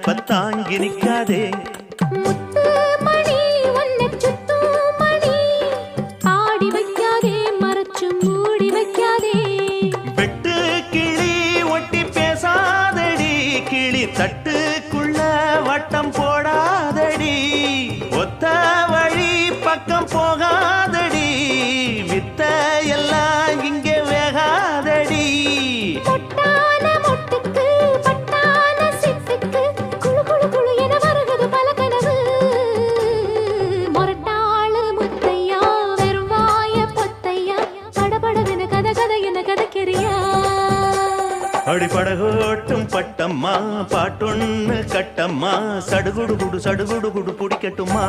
இப்ப தாங்கி நிக்காதே. முத்து மணி உன்னை சுத்தும் மணி, ஆடி வைக்காதே மறைச்சு மூடி வைக்காதே. வெட்டு கிளி ஒட்டி பேசாதடி, கிளி தட்டுக்குள்ள வட்டம் போடாதடி. ஒத்த வழி பக்கம் போகாதடி, வித்த எல்லாம் இங்கே வேகாதடி. பொட்டான மொட்டுக்கு பட்டான சிட்டுக்கு குளு குளு குளு என வருகுது பல கனவு. மொரட்டாளு முத்தையா வெறும் வாய பொத்தையா, படபடவென கதை கதை என கதைக்கிறியா. அடிப்படகோட்டும் பட்டம்மா பாட்டொன்னு கட்டம்மா, சடுகுடு குடு சடுகுடு குடு பிடிக்கட்டுமா.